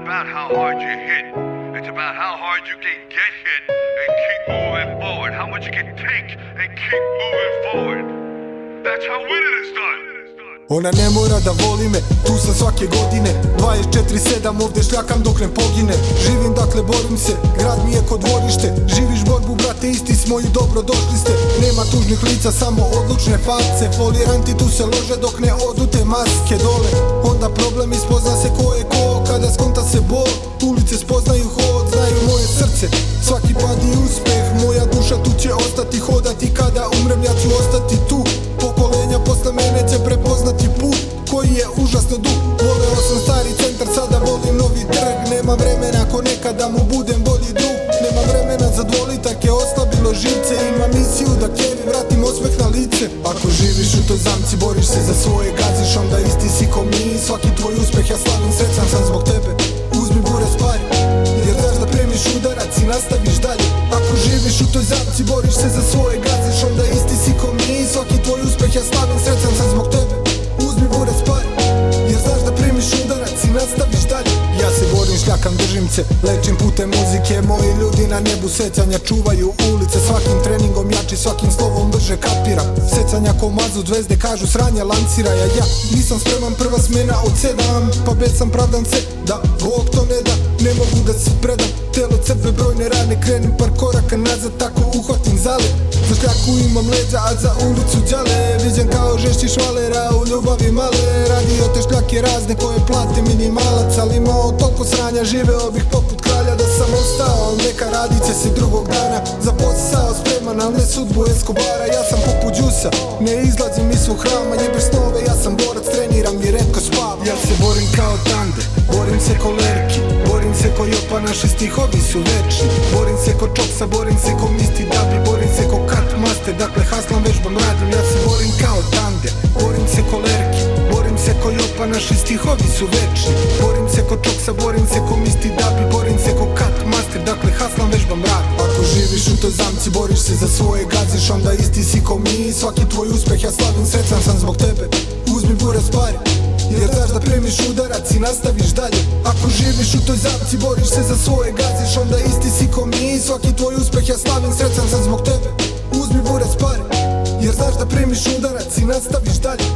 about how hard you hit. It's about how hard you can get hit and keep moving forward. How much you can take and keep moving forward. That's how winning is done. Ona ne mora da voli me, tu sam svake godine 24/7 ovde šljakam dok ne pogine. Živim dakle borim se, grad mi je ko dvorište. Živiš borbu brate, isti smo i dobro došli ste. Nema tužnih lica, samo odlučne face. Foliranti tu se lože dok ne odu te maske dole. Onda problem ispozna se ko je ko, kada skonta se bol. Ulice spoznaju hod, znaju moje srce. Svaki pad i uspeh, moja duša tu će ostati. Hodati kada umrem ja ću ostati tu. Pokolenja posle mene će prepoznati put koji je užasno dug. Voleo sam stari centar, sada volim novi trg. Nema vremena ko nekada mu budem bolji drug. Nema vremena za dvolitake, oslabilo živce. Ima misiju da Kevi vratim osmeh na lice. Ako živiš u toj zamci, boriš se za svoje, gaziš, onda isti si ko mi. Svaki tvoj uspeh ja slavim, srećan sam zbog tebe. Uzmi bure spari, jer znaš da premiš udarac i nastaviš dalje. Ako živiš u toj zamci, boriš se za svoje, gaziš, onda isti si ko mi. Svaki tvoj uspeh ja slavim, srećan sam zbog tebe. Uzmi bure spari, jer znaš da primiš udarac i nastaviš dalje. Ja se borim, šljakam, držim se, lečim putem muzike. Moji ljudi na nebu sećanja čuvaju ulice. Svakim treningom jači, svakim slovom brže kapiram. Sećanja ko mazu zvezde kažu sranja lancira. Ja nisam spreman, prva smena od 7. Pa već sam pravdan se, da Bog to ne da. Ne mogu da se predam, telo crpe brojne rane. Krenim par koraka nazad, tako uhvatim zale. Za šljaku imam leđa, a za ulicu đale. Viđen kao žešći švalera u ljubavi male. Radio te šljake razne koje plate minimalac. Ali imao toliko sranja, živeo bih poput kralja. Da sam ostao, neka radit će se drugog dana. Za posao spreman, al ne sudbu Eskobara. Ja sam poput Đusa, ne izlazim iz svog hrama. Jebeš snove, ja sam borac, treniram i retko spavam. Ja se borim kao Tande, borim se ko Lerki. Borim se ko Jopa, naši stihovi su večni. Borim se ko Čoksa, borim se ko Misti Dabi. Borim se ko Kat Master, dakle haslam, vežbam, radim. Ja se borim kao Tande, borim se ko Lerki. Borim se ko Jopa, naši stihovi su večni. Borim se ko Čoksa, borim se ko Misti Dabi. Borim se ko Kat Master, dakle haslam, vežbam, radim. Ako živiš u toj zamci, boriš se za svoje, gaziš, onda isti si ko mi. Svaki tvoj uspeh ja slavim, srećan sam zbog tebe. Uzmi bure spari, jer znaš da primiš udarac i nastaviš dalje. Ako živiš u toj zamci, boriš se za svoje, gaziš, onda isti si ko mi. Svaki tvoj uspeh ja slavim, srećan sam zbog tebe. Uzmi bure spari, jer znaš da primiš udarac i nastaviš dalje.